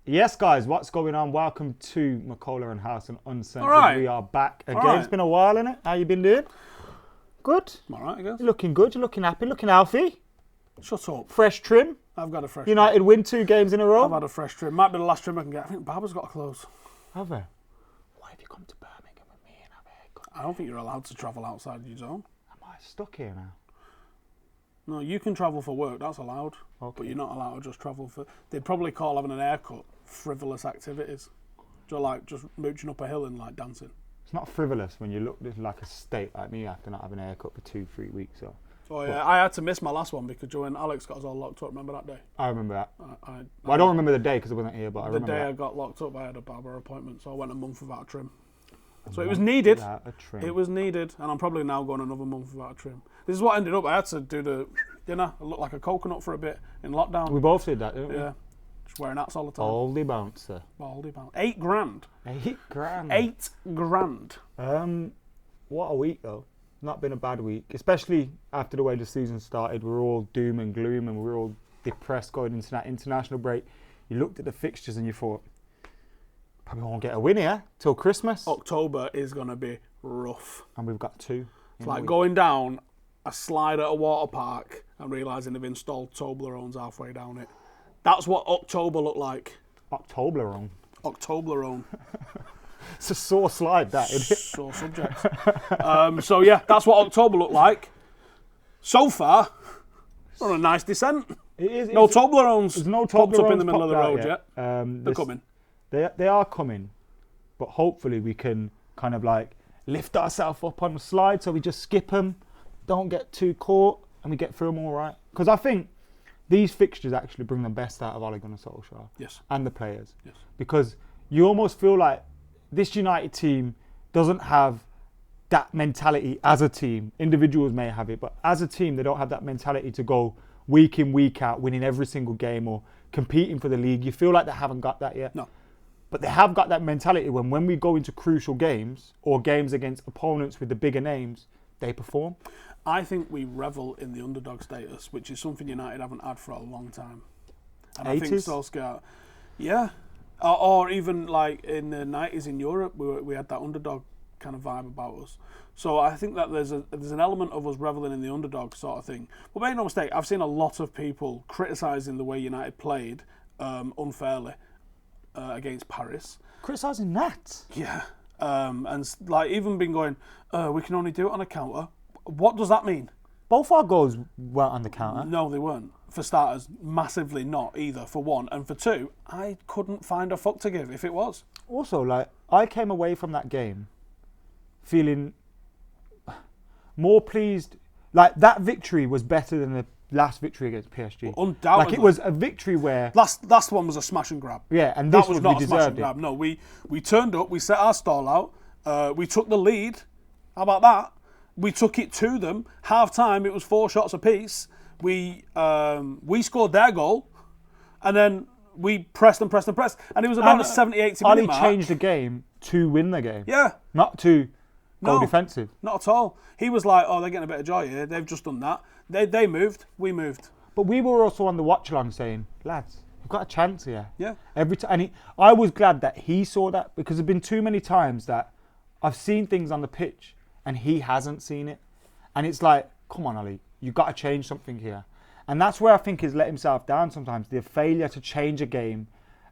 Yes, guys, what's going on? Welcome to Mckola Howson Uncensored. All right. We are back again. All right. It's been a while, innit? How you been doing? Good. I'm all right, I guess. You're looking good. You're looking happy. Looking healthy. Shut up. Fresh trim. I've got a fresh United win 2 games in a row. I've had a fresh trim. Might be the last trim I can get. I think Barber's got to close. Have they? Why have you come to Birmingham with me and have a haircut? I don't think you're allowed to travel outside your zone. Am I stuck here now? No, you can travel for work. That's allowed. Okay. But you're not allowed to just travel for... They'd probably call having an haircut frivolous activities. So like just mooching up a hill and like dancing. It's not frivolous when you look like a state like me after not having a haircut for 2-3 weeks. So. Oh yeah, I had to miss my last one because when Alex got us all locked up, remember that day? I remember that. I don't remember the day because I wasn't here, but I remember the day that. I got locked up, I had a barber appointment, so I went a month without a trim. So it was needed. A trim. It was needed, and I'm probably now going another month without a trim. This is what ended up. I had to do the dinner. I looked like a coconut for a bit in lockdown. We both did that, didn't we? Yeah, just wearing hats all the time. Baldy bouncer. Baldy bounce. $8,000. 8 grand. $8,000. What a week though. Not been a bad week, especially after the way the season started. We were all doom and gloom and we were all depressed going into that international break. You looked at the fixtures and you thought, probably won't get a win here till Christmas. October is going to be rough. And we've got 2. It's like going down a slide at a water park and realising they've installed Toblerones halfway down it. That's what October looked like. Octoberone. Octoberone. It's a sore slide, that, isn't it? Sore subject. So yeah, that's what October looked like. So far, on a nice descent. It is. No Toblerones. There's no popped up in the Toblerones middle of the popped road out yet. They're coming. They are coming, but hopefully we can kind of like lift ourselves up on the slide so we just skip them, don't get too caught, and we get through them all right. Because I think these fixtures actually bring the best out of Ole Gunnar Solskjaer. Yes. And the players. Yes. Because you almost feel like this United team doesn't have that mentality as a team. Individuals may have it, but as a team, they don't have that mentality to go week in, week out, winning every single game or competing for the league. You feel like they haven't got that yet. No. But they have got that mentality when we go into crucial games or games against opponents with the bigger names, they perform. I think we revel in the underdog status, which is something United haven't had for a long time. And 80s? I think Solskjaer, yeah, or even like in the 90s in Europe, we had that underdog kind of vibe about us. So I think that there's an element of us reveling in the underdog sort of thing. But make no mistake, I've seen a lot of people criticising the way United played unfairly against Paris. Criticising that? Yeah. And like even been going, we can only do it on a counter. What does that mean? Both our goals weren't on the counter. No, they weren't. For starters, massively not either, for one. And for two, I couldn't find a fuck to give if it was. Also, like, I came away from that game feeling more pleased. Like, that victory was better than the last victory against PSG. Well, undoubtedly. Like, it was a victory where... Last one was a smash and grab. Yeah, and this that was was not we a smash and deserved it. grab. No, we turned up, we set our stall out, we took the lead. How about that? We took it to them. Half time, it was 4 shots apiece. We scored their goal, and then we pressed and pressed and pressed. And it was about the 70, 80 minute mark. Ali changed the game to win the game. Yeah. Not to go No, defensive. Not at all. He was like, oh, they're getting a bit of joy here. They've just done that. They moved. We moved. But we were also on the watch along saying, lads, we've got a chance here. Yeah. Every time, and I was glad that he saw that because there've been too many times that I've seen things on the pitch and he hasn't seen it. And it's like, come on, Ali, you've got to change something here. And that's where I think he's let himself down sometimes. The failure to change a game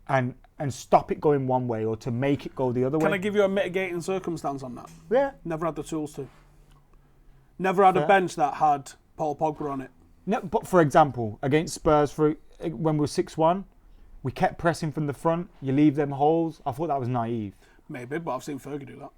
and stop it going one way or to make it go the other way. Can I give you a mitigating circumstance on that? Yeah. Never had the tools to. Never had a bench that had Paul Pogba on it. No, but for example, against Spurs, when we were 6-1, we kept pressing from the front. You leave them holes. I thought that was naive. Maybe, but I've seen Fergie do that.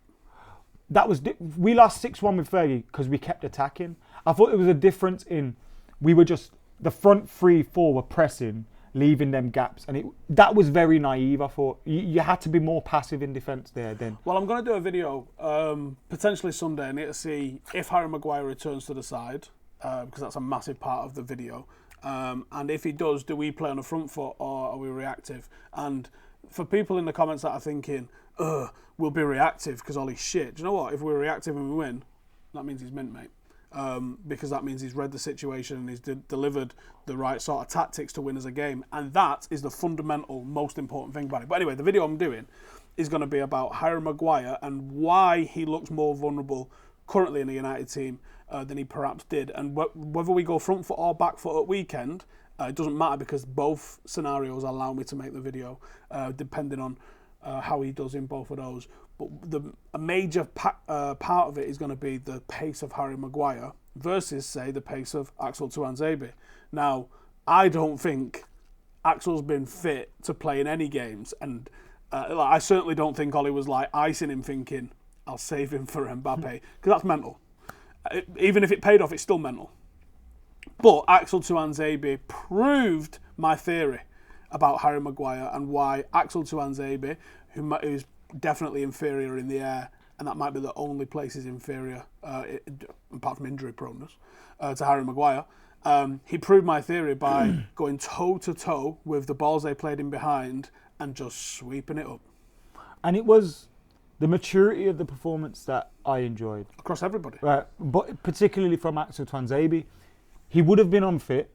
We lost 6-1 with Fergie because we kept attacking. I thought there was a difference in we were just the front 3-4 were pressing, leaving them gaps, and that was very naive. I thought you had to be more passive in defence there. Then Well, I'm going to do a video potentially Sunday. I need to see if Harry Maguire returns to the side because that's a massive part of the video. And if he does, do we play on the front foot or are we reactive? And for people in the comments that are thinking, we'll be reactive because Ollie's shit. Do you know what? If we're reactive and we win, that means he's mint, mate. because that means he's read the situation and he's delivered the right sort of tactics to win as a game. And that is the fundamental, most important thing about it. But anyway, the video I'm doing is going to be about Harry Maguire and why he looks more vulnerable currently in the United team than he perhaps did. And whether we go front foot or back foot at weekend, it doesn't matter because both scenarios allow me to make the video, depending on how he does in both of those. But a major part of it is going to be the pace of Harry Maguire versus, say, the pace of Axel Tuanzebe. Now, I don't think Axel's been fit to play in any games, and I certainly don't think Ollie was like icing him thinking, I'll save him for Mbappe, because that's mental. Even if it paid off, it's still mental. But Axel Tuanzebe proved my theory about Harry Maguire and why Axel Tuanzebe, who is definitely inferior in the air, and that might be the only place he's inferior, apart from injury proneness, to Harry Maguire. He proved my theory by going toe-to-toe with the balls they played in behind and just sweeping it up. And it was the maturity of the performance that I enjoyed. Across everybody. Right, but particularly from Axel Tuanzebe. He would have been unfit.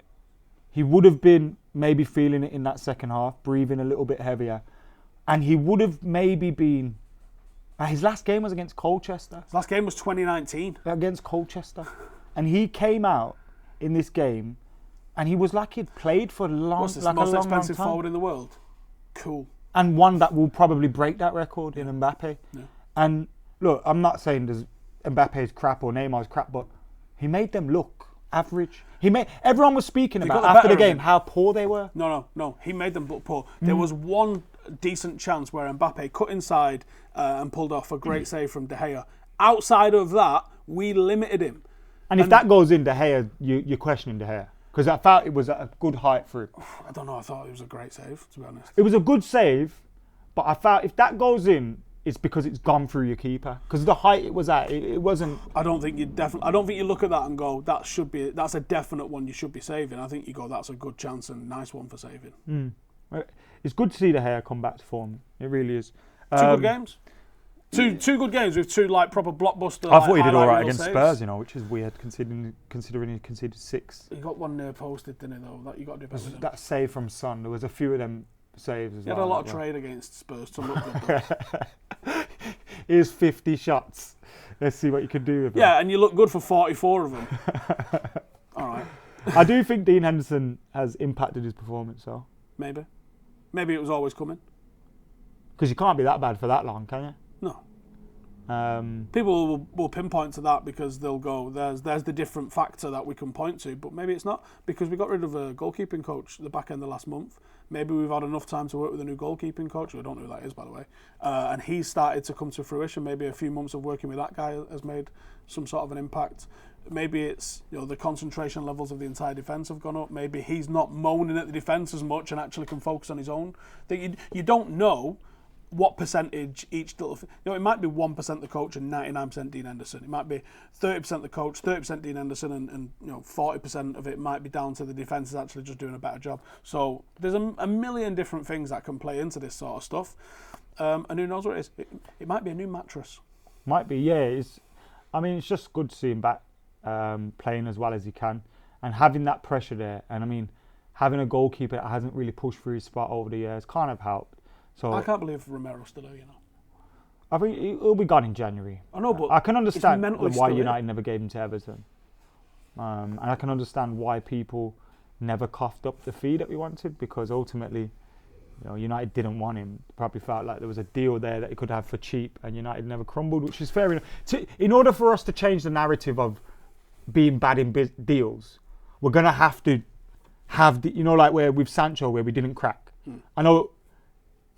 He would have been maybe feeling it in that second half, breathing a little bit heavier. And he would have maybe been... his last game was against Colchester. His last game was 2019. Against Colchester. And he came out in this game and he was like he'd played for a long, What's this, like most a long, expensive long time. forward in the world? Cool. And one that will probably break that record in Mbappe. Yeah. And look, I'm not saying Mbappe's crap or Neymar's crap, but he made them look average. Everyone was speaking about after the game how poor they were. No. He made them look poor. There was one decent chance where Mbappe cut inside and pulled off a great save from De Gea. Outside of that, we limited him. And if that goes in De Gea, you're questioning De Gea. Because I felt it was at a good height for him. I don't know. I thought it was a great save, to be honest. It was a good save, but I felt if that goes in, it's because it's gone through your keeper. Because the height it was at, it wasn't. I don't think you look at that and go, that's a definite one you should be saving. I think you go, that's a good chance and nice one for saving. It's good to see De Gea come back to form. It really is. Two good games. Two good games with two like proper blockbuster. I thought he did all right against against Spurs, which is weird considering he conceded 6. He got one near posted, didn't he? Though that you got to do better. That save from Son, there was a few of them saves as well. He had a lot of trade against Spurs to look good. Here's 50 shots. Let's see what you can do with them. Yeah, and you look good for 44 of them. All right. I do think Dean Henderson has impacted his performance, though. Maybe it was always coming. Because you can't be that bad for that long, can you? No. People will pinpoint to that because they'll go, there's the different factor that we can point to, but maybe it's not because we got rid of a goalkeeping coach at the back end of last month. Maybe we've had enough time to work with a new goalkeeping coach. I don't know who that is, by the way. And he's started to come to fruition. Maybe a few months of working with that guy has made some sort of an impact. Maybe it's the concentration levels of the entire defence have gone up. Maybe he's not moaning at the defence as much and actually can focus on his own. You don't know what percentage each little... it might be 1% the coach and 99% Dean Henderson. It might be 30% the coach, 30% Dean Henderson, and 40% of it might be down to the defence is actually just doing a better job. So there's a million different things that can play into this sort of stuff. And who knows what it is. It might be a new mattress. Might be, yeah. It's just good to see him back playing as well as he can. And having that pressure there. And having a goalkeeper that hasn't really pushed through his spot over the years kind of helped. So I can't believe Romero's still here, I think he'll be gone in January. I know, but I can understand why United here. never gave him to Everton. And I can understand why people never coughed up the fee that we wanted, because ultimately, United didn't want him. Probably felt like there was a deal there that he could have for cheap, and United never crumbled, which is fair enough. In order for us to change the narrative of being bad in deals, we're going to have to have like where with Sancho, where we didn't crack. I know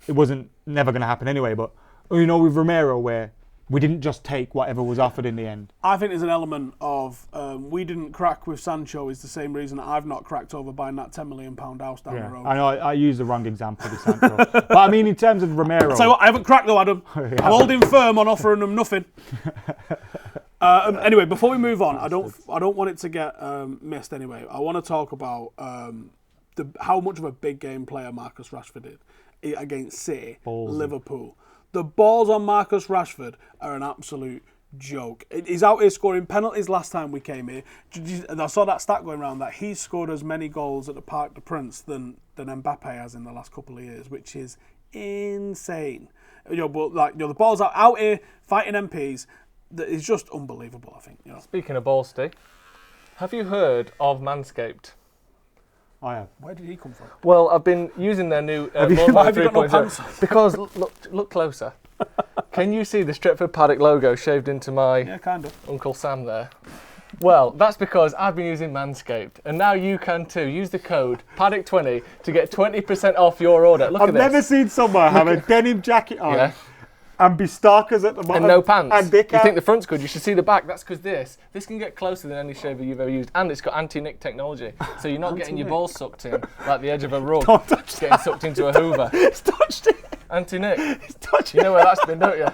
it wasn't never going to happen anyway, but with Romero, where we didn't just take whatever was offered in the end. I think there's an element of we didn't crack with Sancho is the same reason I've not cracked over buying that £10 million house down the road. I know I used the wrong example with Sancho. But in terms of Romero... I'll tell you what, I haven't cracked though, Adam. I'm holding firm on offering them nothing. Anyway, before we move on, I don't want it to get missed anyway. I want to talk about how much of a big game player Marcus Rashford did against City, Liverpool. The balls on Marcus Rashford are an absolute joke. He's out here scoring penalties last time we came here. And I saw that stat going around that he's scored as many goals at the Parc des Princes than Mbappe has in the last couple of years, which is insane. But the ball's out here fighting MPs. That is just unbelievable, I think. Speaking of balls, Steve, have you heard of Manscaped? I have. Where did he come from? Well, I've been using their new Why have you got no pants on? Because look closer. Can you see the Stretford Paddock logo shaved into my kind of. Uncle Sam there? Well, that's because I've been using Manscaped, and now you can too. Use the code Paddock20 to get 20% off your order. Look at this. I've never seen someone have a denim jacket on and be starkers at the bottom. And no pants. And dick you out. think the front's good, you should see the back. That's because this can get closer than any shaver you've ever used. And it's got anti-nick technology. So you're not getting your balls sucked in like the edge of a rug. Don't touch getting sucked into a hoover. It's touched it. Anti-nick. It's touched You know where that's been, don't you?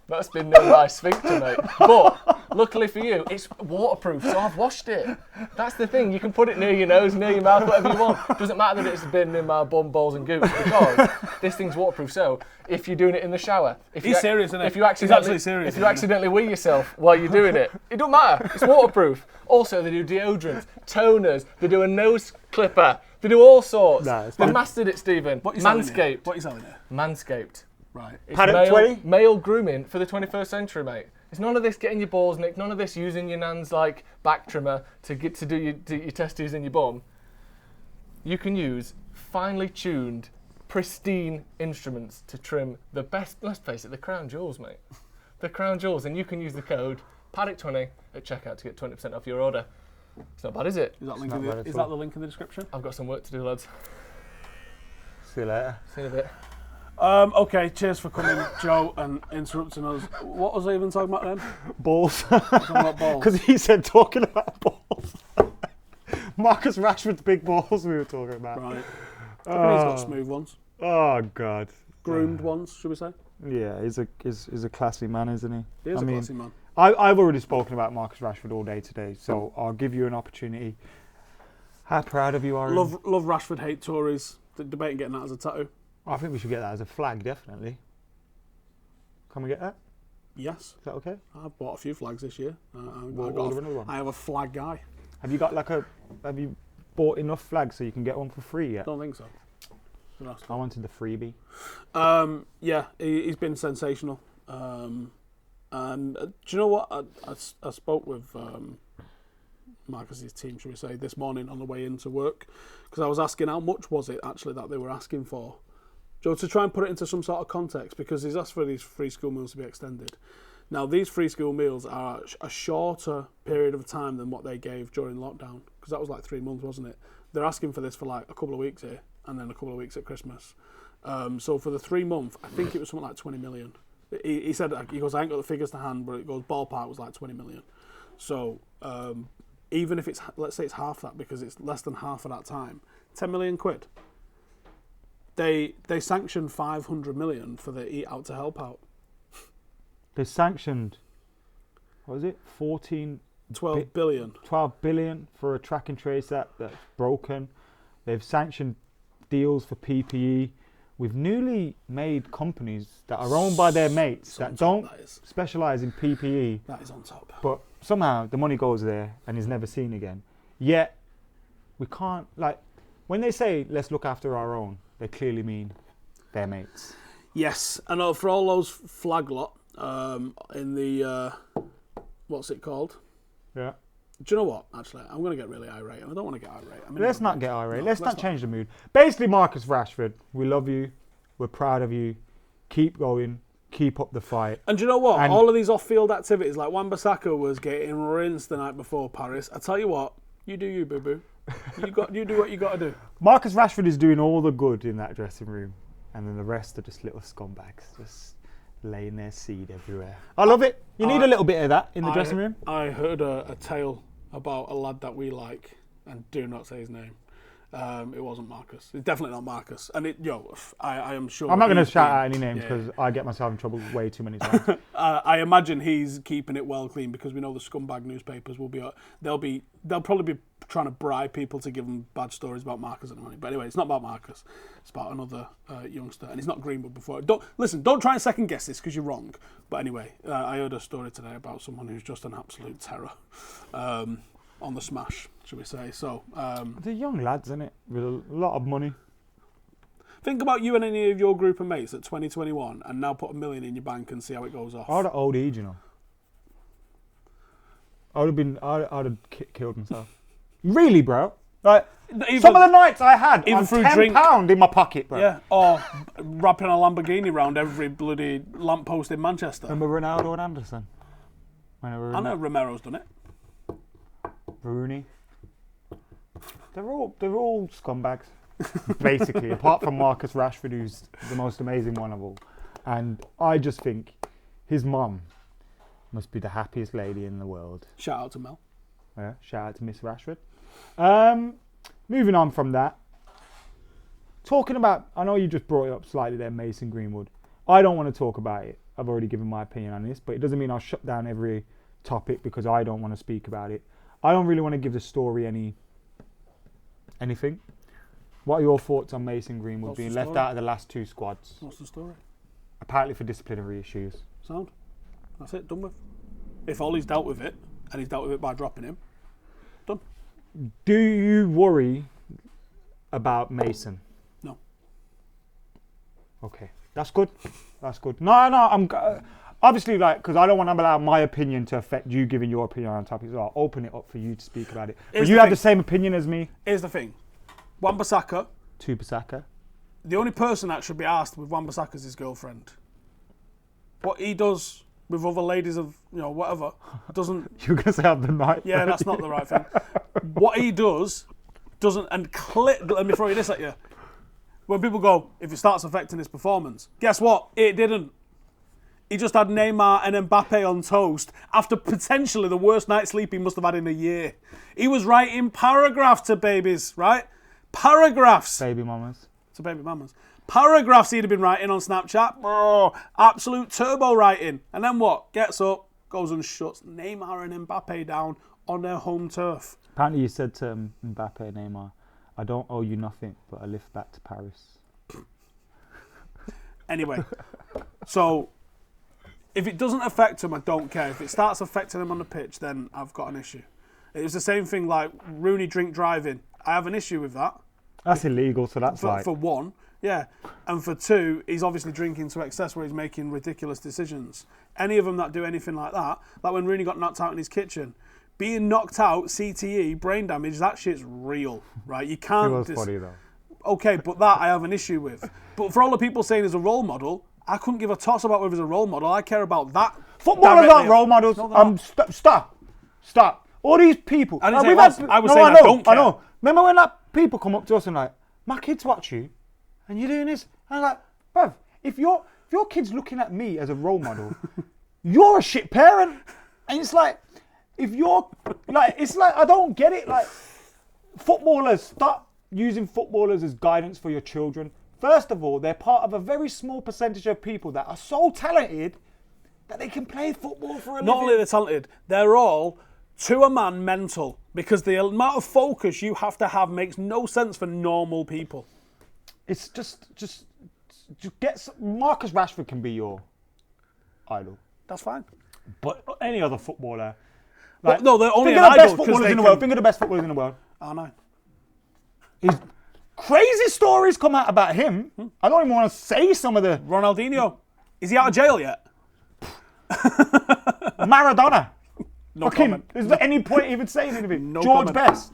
That's been near my sphincter, mate. But luckily for you, it's waterproof, so I've washed it. That's the thing. You can put it near your nose, near your mouth, whatever you want. Doesn't matter that it's been in my bum, balls, and gooch because this thing's waterproof. So if you're doing it in the shower, He's serious, isn't he? If you accidentally, He's actually serious. if you accidentally wee yourself while you're doing it, it don't matter. It's waterproof. Also, they do deodorants, toners. They do a nose clipper. They do all sorts. Nah, it's They've fine. mastered it, Stephen. What are you selling here? Manscaped. What are you selling here? Manscaped. Right. It's Paddock 20? male grooming for the 21st century, mate. It's none of this getting your balls nicked, none of this using your nan's like back trimmer to get to do your testes in your bum. You can use finely tuned, pristine instruments to trim the best, let's face it, the crown jewels, mate. The crown jewels, and you can use the code Paddock20 at checkout to get 20% off your order. It's not bad, is it? Is that the link in the description? I've got some work to do, lads. See you later. See you in a bit. Okay, cheers for coming, Joe, and interrupting us. What was I even talking about then? Balls. Talking about balls. Because he said talking about balls. Marcus Rashford's big balls we were talking about. Right. He's got smooth ones. Oh, God. Groomed ones, should we say? Yeah, he's a classy man, isn't he? He is a classy man. I've already spoken about Marcus Rashford all day today, so I'll give you an opportunity. How proud of you are? Love Rashford, hate Tories. Debating getting that as a tattoo. I think we should get that as a flag, definitely. Can we get that? Yes. Is that okay? I've bought a few flags this year. Order another one. I have a flag guy. Have you bought enough flags so you can get one for free yet? Don't think so. I wanted the freebie. Yeah, he's been sensational. And do you know what? I spoke with Marcus's team, should we say, this morning on the way into work, because I was asking how much was it actually that they were asking for. Joe, to try and put it into some sort of context, because he's asked for these free school meals to be extended. Now, these free school meals are a shorter period of time than what they gave during lockdown, because that was like 3 months, wasn't it? They're asking for this for like a couple of weeks here, and then a couple of weeks at Christmas. So for the 3 month, I think it was something like 20 million. He said, he goes, I ain't got the figures to hand, but it goes ballpark was like 20 million. So even if it's, let's say it's half that, because it's less than half of that time, 10 million quid. They sanctioned 500 million for the Eat Out to Help Out. They sanctioned, what was it, 12 billion. 12 billion for a track and trace app that's broken. They've sanctioned deals for PPE with newly made companies that are owned by their mates that don't specialise in PPE. That is on top. But somehow the money goes there and is never seen again. Yet we can't, like, when they say let's look after our own, they clearly mean their mates. Yes, and for all those flag lot in the what's it called? Yeah. Do you know what? Actually, I'm going to get really irate, and I don't want to get irate. Let's not get irate. Let's not change the mood. Basically, Marcus Rashford, we love you. We're proud of you. Keep going. Keep up the fight. And do you know what? And all of these off-field activities, like Wan-Bissaka was getting rinsed the night before Paris. I tell you what, you do you, boo-boo. You do what you got to do. Marcus Rashford is doing all the good in that dressing room, and then the rest are just little scumbags, just laying their seed everywhere. I love it. You need a little bit of that in the dressing room. I heard a tale about a lad that we like, and do not say his name. It wasn't Marcus. It's definitely not Marcus. And I am sure. I'm not going to shout out any names because I get myself in trouble way too many times. I imagine he's keeping it well clean because we know the scumbag newspapers will be. They'll probably be trying to bribe people to give them bad stories about Marcus and money. But anyway, it's not about Marcus. It's about another youngster, and he's not Greenwood before. Don't try and second guess this because you're wrong. But anyway, I heard a story today about someone who's just an absolute terror. On the smash, should we say. So they're young lads, isn't it? With a lot of money. Think about you and any of your group of mates at 2021 and now put $1 million in your bank and see how it goes off. I'd have OD'd, you know. I'd have killed myself. Really, bro? Like, some of the nights I had, even through £10 in my pocket, bro. Yeah, or wrapping a Lamborghini round every bloody lamppost in Manchester. Remember Ronaldo and Anderson? I know Romero's done it. Rooney. They're all scumbags, basically, apart from Marcus Rashford, who's the most amazing one of all. And I just think his mum must be the happiest lady in the world. Shout out to Mel. Yeah, shout out to Miss Rashford. Moving on from that. Talking about, I know you just brought it up slightly there, Mason Greenwood. I don't want to talk about it. I've already given my opinion on this, but it doesn't mean I'll shut down every topic because I don't want to speak about it. I don't really want to give the story anything. What are your thoughts on Mason Greenwood being left out of the last two squads? What's the story? Apparently for disciplinary issues. Sound. That's it, done with. If Ollie's dealt with it, and he's dealt with it by dropping him, done. Do you worry about Mason? No. Okay, that's good. That's good. No, I'm... Obviously, because I don't want to allow my opinion to affect you giving your opinion on topics. So I'll open it up for you to speak about it. But you have the same opinion as me. Here's the thing. Wan-Bissaka. Bissaka. The only person that should be asked with Wan-Bissaka is his girlfriend. What he does with other ladies of, whatever, doesn't... You're going to say I'm the night. Yeah, that's not the right thing. What he does doesn't... And let me throw this at you. When people go, if it starts affecting his performance, guess what? It didn't. He just had Neymar and Mbappe on toast after potentially the worst night's sleep he must have had in a year. He was writing paragraphs to babies, right? Paragraphs. Baby mamas. To baby mamas. Paragraphs he'd have been writing on Snapchat. Oh, absolute turbo writing. And then what? Gets up, goes and shuts Neymar and Mbappe down on their home turf. Apparently you said to Mbappe and Neymar, I don't owe you nothing, but a lift back to Paris. Anyway, so... If it doesn't affect him, I don't care. If it starts affecting him on the pitch, then I've got an issue. It was the same thing like Rooney drink driving. I have an issue with that. That's illegal, so that's for one, yeah. And for two, he's obviously drinking to excess where he's making ridiculous decisions. Any of them that do anything like that, like when Rooney got knocked out in his kitchen, being knocked out, CTE, brain damage, that shit's real, right? You can't... It was funny, though. Okay, but that I have an issue with. But for all the people saying he's a role model... I couldn't give a toss about whether he's a role model. I care about that. Footballers aren't role models. Stop. All these people. I didn't say I was saying I don't care. I know. Remember when people come up to us and like, my kids watch you, and you're doing this? And I'm like, bruv, if your kid's looking at me as a role model, you're a shit parent. And it's like, if you're like, it's like I don't get it. Like, footballers, stop using footballers as guidance for your children. First of all, they're part of a very small percentage of people that are so talented that they can play football for a living. Not only they're talented, they're all, to a man, mental. Because the amount of focus you have to have makes no sense for normal people. It's just get... Marcus Rashford can be your idol. That's fine. But any other footballer... Like, no, they're only an idol because they can... Think of the best footballers in the world. I know. Crazy stories come out about him. I don't even want to say some of the... Ronaldinho. Is he out of jail yet? Maradona. No comment. Is there any point even saying anything? No George comment. Best.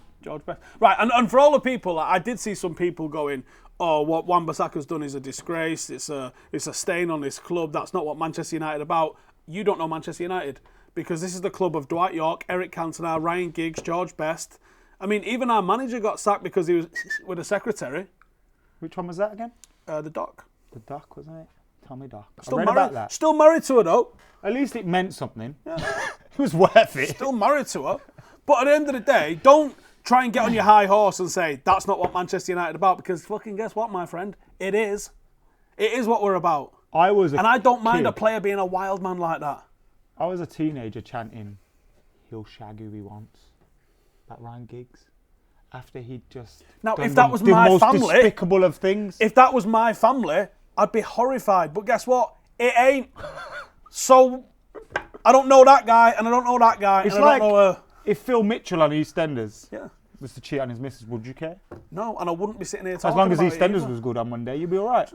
Right, and for all the people, I did see some people going, oh, what Wan-Bissaka's done is a disgrace. It's a stain on this club. That's not what Manchester United are about. You don't know Manchester United because this is the club of Dwight York, Eric Cantona, Ryan Giggs, George Best. I mean, even our manager got sacked because he was with a secretary. Which one was that again? The Doc. The Doc, wasn't it? Tommy Doc. Still I read married, about that. Still married to her, though. At least it meant something. Yeah. It was worth it. Still married to her. But at the end of the day, don't try and get on your high horse and say, that's not what Manchester United are about, because fucking guess what, my friend? It is. It is what we're about. And I don't mind a player being a wild man like that. I was a teenager chanting, he'll shag who he wants. That Ryan Giggs. After he'd just now, done if that was the my most family, despicable of things. If that was my family, I'd be horrified. But guess what? It ain't. So, I don't know that guy, and I don't know that guy, It's and I like don't know if Phil Mitchell on EastEnders was to cheat on his missus, would you care? No, and I wouldn't be sitting here talking As long as about EastEnders was good on Monday, you'd be all right.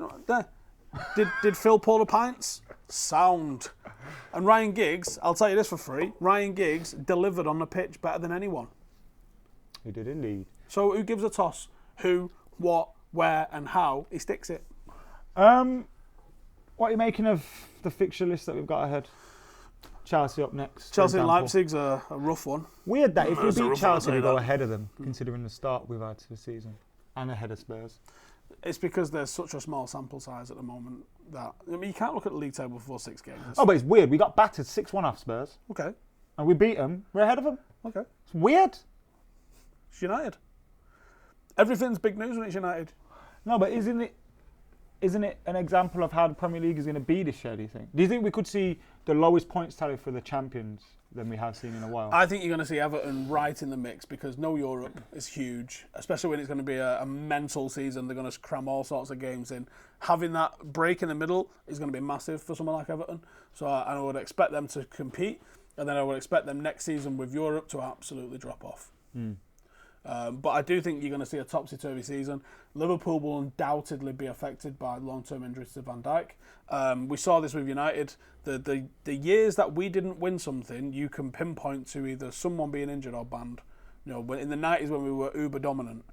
Did Phil pour the pints? Sound. And Ryan Giggs, I'll tell you this for free, Ryan Giggs delivered on the pitch better than anyone. He did indeed. So who gives a toss? Who, what, where, and how he sticks it? What are you making of the fixture list that we've got ahead? Chelsea up next. Chelsea and Leipzig's a rough one. Weird that if we beat Chelsea, we go ahead of them, considering the start we've had to the season, and ahead of Spurs. It's because there's such a small sample size at the moment that you can't look at the league table before 6 games. Oh, but it's weird. We got battered 6-1 off Spurs. Okay. And we beat them. We're ahead of them. Okay. It's weird. It's United. Everything's big news when it's United. No, but isn't it an example of how the Premier League is going to be this year, do you think? Do you think we could see the lowest points tally for the champions than we have seen in a while? I think you're going to see Everton right in the mix because no Europe is huge, especially when it's going to be a mental season. They're going to cram all sorts of games in. Having that break in the middle is going to be massive for someone like Everton. So I would expect them to compete, and then I would expect them next season with Europe to absolutely drop off. But I do think you're going to see a topsy-turvy season. Liverpool will undoubtedly be affected by long-term injuries to Van Dijk. We saw this with United. The years that we didn't win something, you can pinpoint to either someone being injured or banned. You know, in the 90s when we were uber dominant,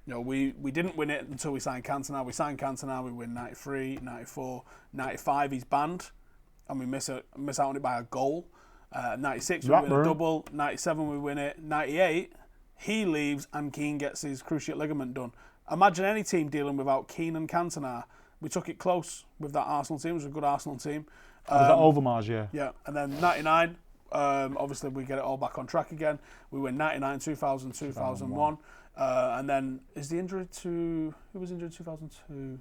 you know, we didn't win it until we signed Cantona. We signed Cantona, we win 93, 94, 95. He's banned, and we miss out on it by a goal. 96 we win a double. 97 we win it. 98. He leaves and Keane gets his cruciate ligament done. Imagine any team dealing without Keane and Cantona. We took it close with that Arsenal team. It was a good Arsenal team. Was that Overmars, yeah? Yeah, and then 99, obviously we get it all back on track again. We win 99, 2000, 2001. And then is the injury to... Who was injured in 2002?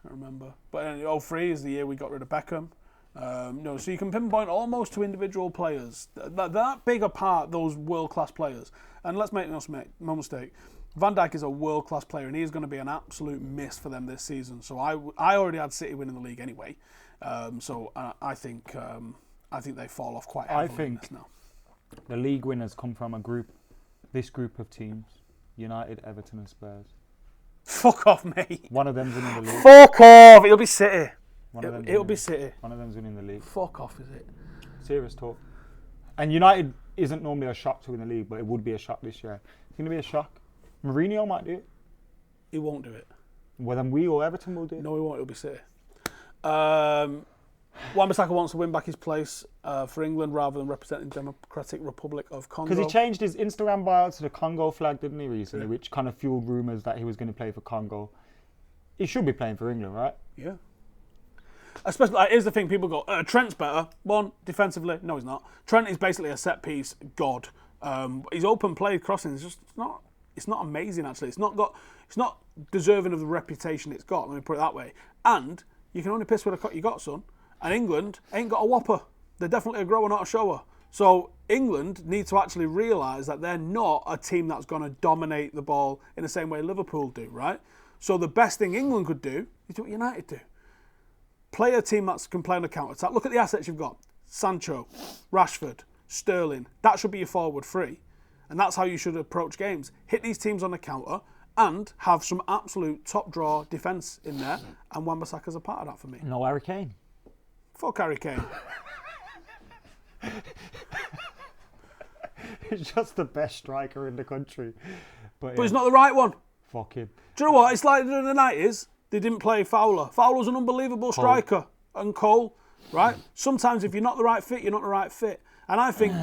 I don't remember. But in 03 is the year we got rid of Beckham. So you can pinpoint almost to individual players. That big apart, those world-class players. And let's make no mistake, Van Dijk is a world-class player and he is going to be an absolute miss for them this season. So I already had City winning the league anyway. I think they fall off quite heavily in this now. The league winners come from this group of teams, United, Everton and Spurs. Fuck off, mate. One of them's winning the league. Fuck off, it'll be City. It'll be City. One of them's winning the league. Fuck off, is it? Serious talk. And United isn't normally a shock to win the league, but it would be a shock this year. It's going to be a shock. Mourinho might do it. He won't do it. Well, then we or Everton will do it. No, he won't. It'll be City. Wan-Bissaka wants to win back his place for England rather than representing Democratic Republic of Congo. Because he changed his Instagram bio to the Congo flag, didn't he, recently, which kind of fueled rumours that he was going to play for Congo. He should be playing for England, right? Yeah. Especially, here's the thing, people go, Trent's better. One, defensively, no he's not. Trent is basically a set-piece god. His open play crossing is just it's not amazing, actually. It's not deserving of the reputation it's got, let me put it that way. And you can only piss with a cut you got, son. And England ain't got a whopper. They're definitely a grower, not a shower. So England need to actually realise that they're not a team that's going to dominate the ball in the same way Liverpool do, right? So the best thing England could do is do what United do. Play a team that can play on the counter-attack. Look at the assets you've got. Sancho, Rashford, Sterling. That should be your forward three. And that's how you should approach games. Hit these teams on the counter and have some absolute top-draw defence in there. And Wan-Bissaka's a part of that for me. No Harry Kane. Fuck Harry Kane. He's just the best striker in the country. But he's not the right one. Fuck him. Do you know what? It's like in the 90s. They didn't play Fowler. Fowler's an unbelievable striker. And Cole, right? Sometimes if you're not the right fit, you're not the right fit. And I think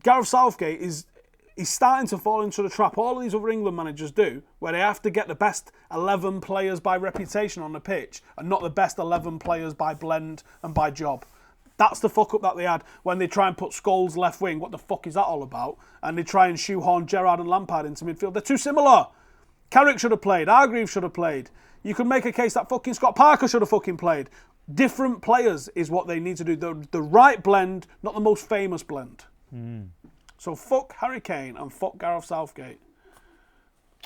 Gareth Southgate he's starting to fall into the trap all of these other England managers do, where they have to get the best 11 players by reputation on the pitch and not the best 11 players by blend and by job. That's the fuck up that they had when they try and put Scholes left wing. What the fuck is that all about? And they try and shoehorn Gerrard and Lampard into midfield. They're too similar. Carrick should have played. Hargreaves should have played. You could make a case that fucking Scott Parker should have fucking played. Different players is what they need to do. The right blend, not the most famous blend. So fuck Harry Kane and fuck Gareth Southgate.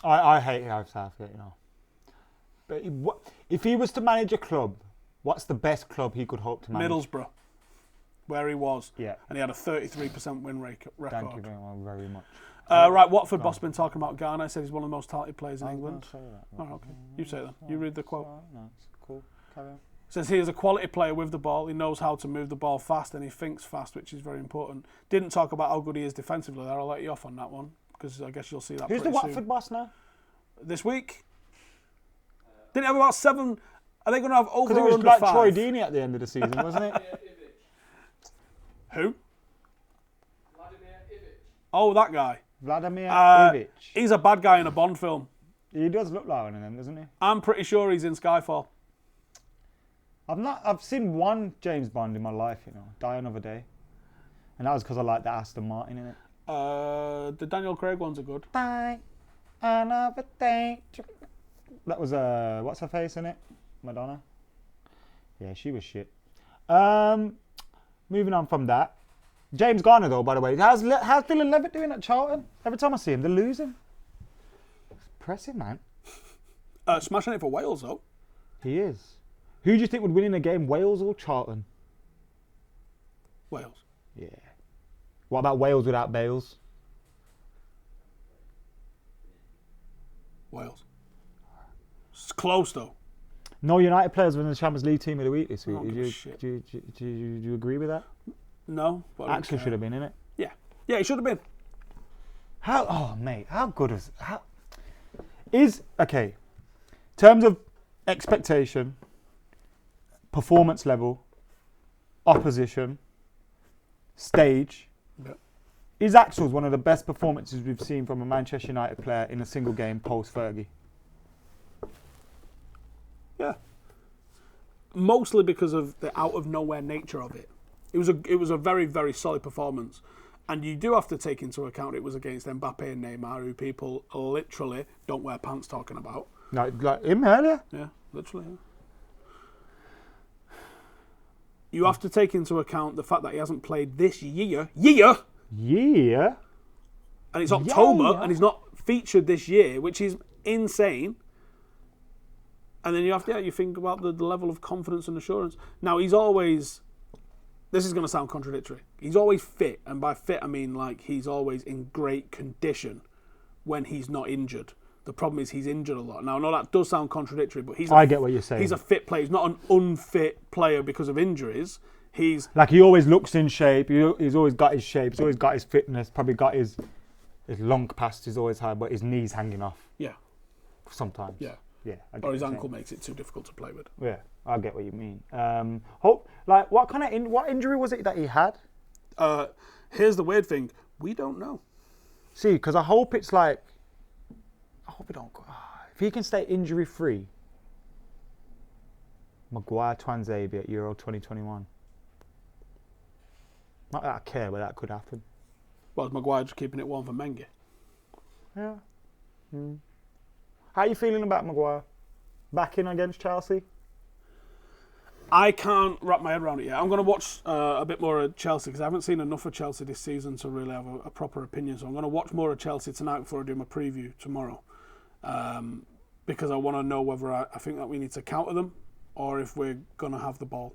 I hate Gareth Southgate, But if he was to manage a club, what's the best club he could hope to manage? Middlesbrough, where he was. Yeah. And he had a 33% win record. Thank you very much. Right, Watford boss been talking about Garner. Said he's one of the most talented players in England. Say that. Oh, okay. You say that. You read the quote. No, it's cool. Carry on. Says he is a quality player with the ball. He knows how to move the ball fast and he thinks fast, which is very important. Didn't talk about how good he is defensively there. I'll let you off on that one because I guess you'll see that. Who's the pretty Watford soon. boss now? This week? Didn't it have about 7? Are they going to have over Because it or was under like 5? Troy Deeney at the end of the season, wasn't it? Who? Oh, that guy. Vladimir Ivic. He's a bad guy in a Bond film. He does look like one of them, doesn't he? I'm pretty sure he's in Skyfall. I've seen one James Bond in my life, Die Another Day. And that was because I like the Aston Martin in it. The Daniel Craig ones are good. Die Another Day. That was, what's her face in it? Madonna. Yeah, she was shit. Moving on from that. James Garner, though, by the way. How's Dylan Levitt doing at Charlton? Every time I see him, they're losing. It's impressive, man. Smashing it for Wales, though. He is. Who do you think would win in a game, Wales or Charlton? Wales. Yeah. What about Wales without Bales? Wales. It's close, though. No United players were in the Champions League Team of the Week this week. Oh, Do you agree with that? No. But Axel should have been in it. Yeah. Yeah, he should have been. Mate, how good is okay. In terms of expectation, performance level, opposition, stage, is Axel's one of the best performances we've seen from a Manchester United player in a single game post Fergie? Yeah. Mostly because of the out of nowhere nature of it. It was a very, very solid performance. And you do have to take into account it was against Mbappe and Neymar, who people literally don't wear pants talking about. Like him earlier? Yeah, literally. Yeah. You have to take into account the fact that he hasn't played this year. Yeah. And it's October, Yeah. and he's not featured this year, which is insane. And then you think about the level of confidence and assurance. Now, he's always... This is going to sound contradictory. He's always fit, and by fit I mean like he's always in great condition when he's not injured. The problem is he's injured a lot. Now, I know that does sound contradictory, but I get what you're saying. He's a fit player. He's not an unfit player because of injuries. He's like he always looks in shape. He's always got his shape. He's always got his fitness. Probably got his lung capacity is always high, but his knees hanging off. Yeah. Sometimes. Yeah. Yeah. Or his ankle makes it too difficult to play with. Yeah, I get what you mean. What injury was it that he had? Here's the weird thing: we don't know. See, because I hope it don't. If he can stay injury free, Maguire Twanzebe at Euro 2021. Not that I care, but that could happen. Well, is Maguire just keeping it warm for Mengi? Yeah. How are you feeling about Maguire? Back in against Chelsea? I can't wrap my head around it yet. I'm going to watch a bit more of Chelsea because I haven't seen enough of Chelsea this season to really have a proper opinion. So I'm going to watch more of Chelsea tonight before I do my preview tomorrow. Because I want to know whether I think that we need to counter them or if we're going to have the ball.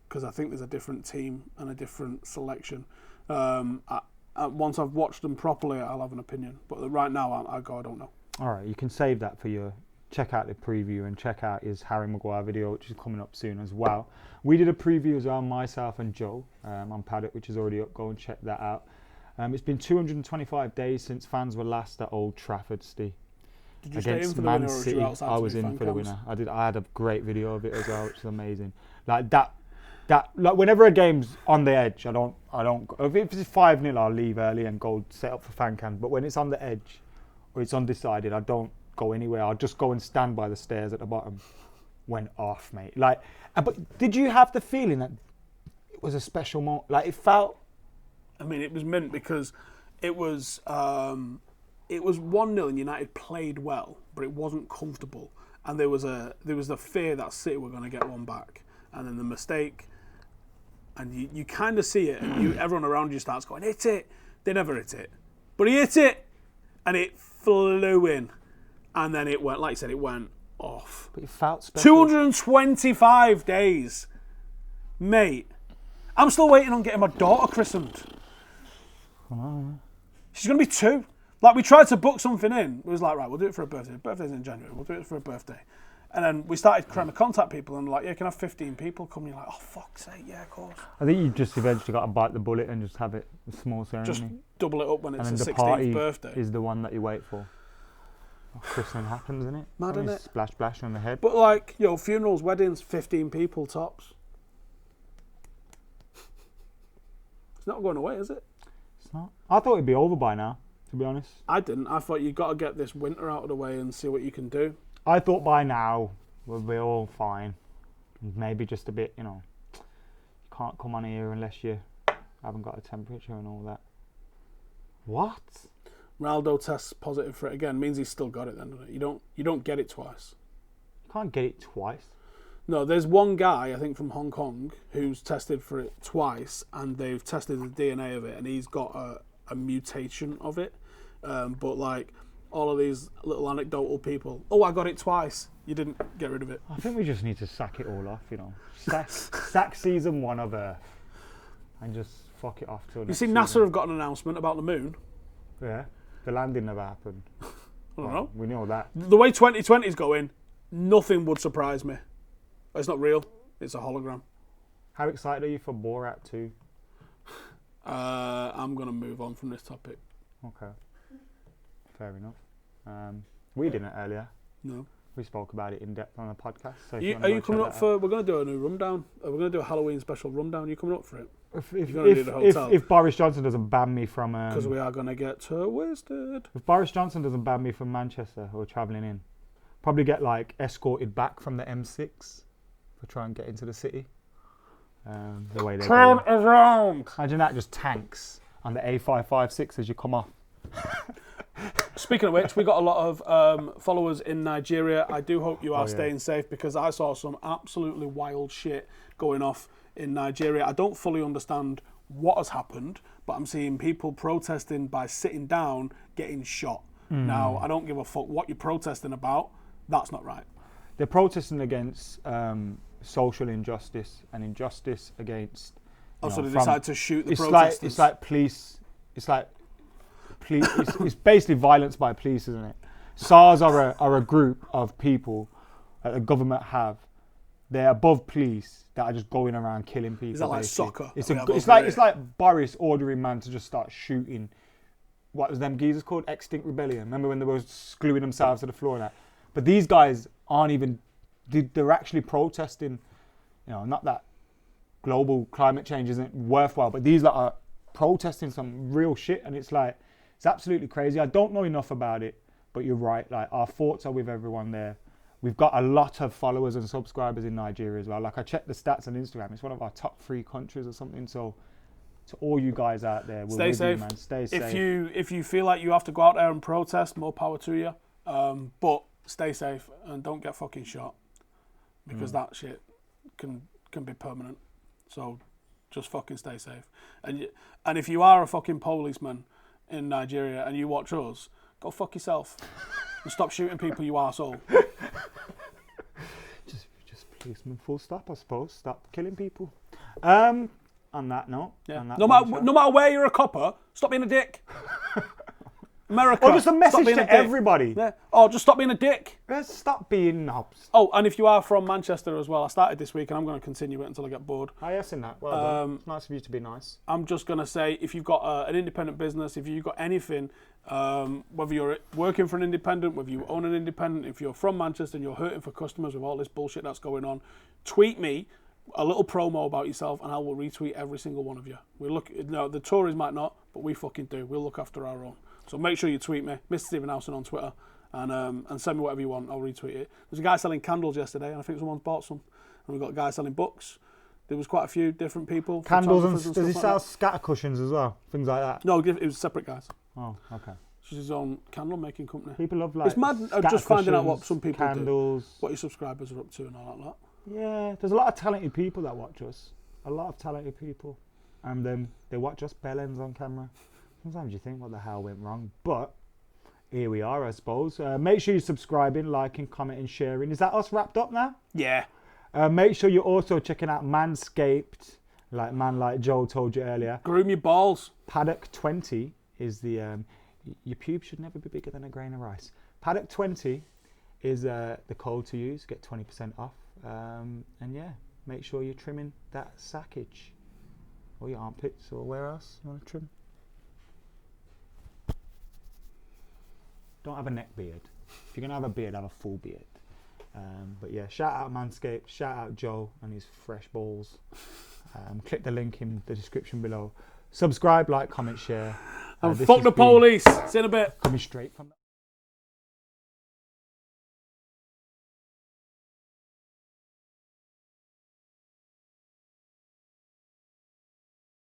Because I think there's a different team and a different selection. Once I've watched them properly, I'll have an opinion. But right now, I don't know. All right, you can save that for your... Check out the preview and check out his Harry Maguire video, which is coming up soon as well. We did a preview as well, myself and Joe, on Paddock, which is already up. Go and check that out. It's been 225 days since fans were last at Old Trafford, Steve. Did you stay in for the winner, or was you outside? I was in for the winner. I had a great video of it as well, which is amazing. Like that. Like whenever a game's on the edge, I don't. If it's 5-0, I'll leave early and go set up for fan cam. But when it's on the edge or it's undecided, I don't go anywhere. I'll just go and stand by the stairs at the bottom. Went off, mate. But did you have the feeling that it was a special moment. Like, it felt. I mean, it was mint because it was 1-0 and United played well, but it wasn't comfortable. And there was the fear that City were going to get one back. And then the mistake, and you kind of see it, and everyone around you starts going, hit it. They never hit it. But he hit it, and it flew in. And then it went, like you said, it went off. But it felt special. 225 days. Mate, I'm still waiting on getting my daughter christened. She's going to be 2. Like, we tried to book something in. It was like, right, we'll do it for a birthday. Birthday's in January. We'll do it for a birthday. And then we started trying to contact people and like, yeah, can I have 15 people come? You're like, oh, fuck's sake, yeah, of course. I think you just eventually got to bite the bullet and just have it a small ceremony. Just double it up when it's and the then 16th the party birthday. is the one that you wait for. Christening happens, isn't it? Mad, isn't it? Splash, splash on the head. But like, funerals, weddings, 15 people tops. It's not going away, is it? It's not. I thought it'd be over by now, to be honest. I didn't. I thought you got to get this winter out of the way and see what you can do. I thought by now we'll be all fine. Maybe just a bit, you can't come on here unless you haven't got a temperature and all that. What? Ronaldo tests positive for it again. Means he's still got it then, doesn't it? You don't get it twice. You can't get it twice. No, there's one guy, I think from Hong Kong, who's tested for it twice, and they've tested the DNA of it, and he's got a mutation of it. But like all of these little anecdotal people, oh, I got it twice. You didn't get rid of it. I think we just need to sack it all off, sack season 1 of Earth, and just fuck it off till next You see, NASA have got an announcement about the moon. Yeah, the landing never happened. I don't know. We know that. The way 2020 is going, nothing would surprise me. It's not real. It's a hologram. How excited are you for Borat 2? I'm going to move on from this topic. Okay. Fair enough. We didn't earlier. No. We spoke about it in depth on the podcast. So are you coming up for... We're going to do a new rundown. We're going to do a Halloween special rundown. Are you coming up for it? If Boris Johnson doesn't ban me from... Because we are going to get wasted. If Boris Johnson doesn't ban me from Manchester or travelling in, probably get escorted back from the M6 for trying to get into the city. The way they Turn around! Imagine that, just tanks on the A556 as you come off. Speaking of which, we got a lot of followers in Nigeria. I do hope you are staying safe because I saw some absolutely wild shit going off in Nigeria. I don't fully understand what has happened, but I'm seeing people protesting by sitting down getting shot. Now, I don't give a fuck what you're protesting about. That's not right. They're protesting against social injustice and injustice against... So they decide to shoot the protesters. It's like police... It's basically violence by police, isn't it? SARS are a group of people that the government have. They're above police that are just going around killing people. Is that like basically. soccer? It's like Boris ordering man to just start shooting. What was them geezers called? Extinct Rebellion. Remember when they were gluing themselves to the floor and that? But these guys aren't even. They're actually protesting. Not that global climate change isn't worthwhile, but these are protesting some real shit, and it's absolutely crazy. I don't know enough about it, but you're right. Our thoughts are with everyone there. We've got a lot of followers and subscribers in Nigeria as well. I checked the stats on Instagram. It's one of our top 3 countries or something. So, to all you guys out there, stay safe. Man. Stay safe. If If you feel like you have to go out there and protest, more power to you. But stay safe and don't get fucking shot because that shit can be permanent. So, just fucking stay safe. And if you are a fucking policeman in Nigeria and you watch us, go fuck yourself and stop shooting people, you arsehole. Just policeman, full stop, I suppose. Stop killing people. On that note, no matter where you're a copper, stop being a dick. America. Or just a message to everybody. Yeah. Oh, just stop being a dick. Let's stop being knobs. Oh, and if you are from Manchester as well, I started this week and I'm going to continue it until I get bored. Oh, yes, in that. Well done. It's nice of you to be nice. I'm just going to say, if you've got an independent business, if you've got anything, whether you're working for an independent, whether you own an independent, if you're from Manchester and you're hurting for customers with all this bullshit that's going on, tweet me a little promo about yourself and I will retweet every single one of you. The Tories might not, but we fucking do. We'll look after our own. So make sure you tweet me, Mr. Stephen Howson on Twitter, and send me whatever you want. I'll retweet it. There's a guy selling candles yesterday, and I think someone's bought some. And we've got a guy selling books. There was quite a few different people. Candles photographers and does he stuff sell like that. scatter cushions as well? Things like that. No, it was separate guys. Oh, okay. It's his own candle making company. People love like. It's mad scatter just finding out what cushions, some people do, candles. what your subscribers are up to and all like that. Yeah, there's a lot of talented people that watch us. A lot of talented people, and they watch us bellends on camera. Sometimes you think, what the hell went wrong? But here we are, I suppose. Make sure you're subscribing, liking, commenting, sharing. Is that us wrapped up now? Yeah. Make sure you're also checking out Manscaped, like Joel told you earlier. Groom your balls. Paddock 20 is the your pubes should never be bigger than a grain of rice. Paddock 20 is the code to use. Get 20% off. And yeah, make sure you're trimming that sackage or your armpits or where else you want to trim. Don't have a neck beard. If you're gonna have a beard, have a full beard. But yeah, shout out Manscaped, shout out Joe and his fresh balls. Click the link in the description below. Subscribe, like, comment, share. And fuck the police. See you in a bit. Coming straight from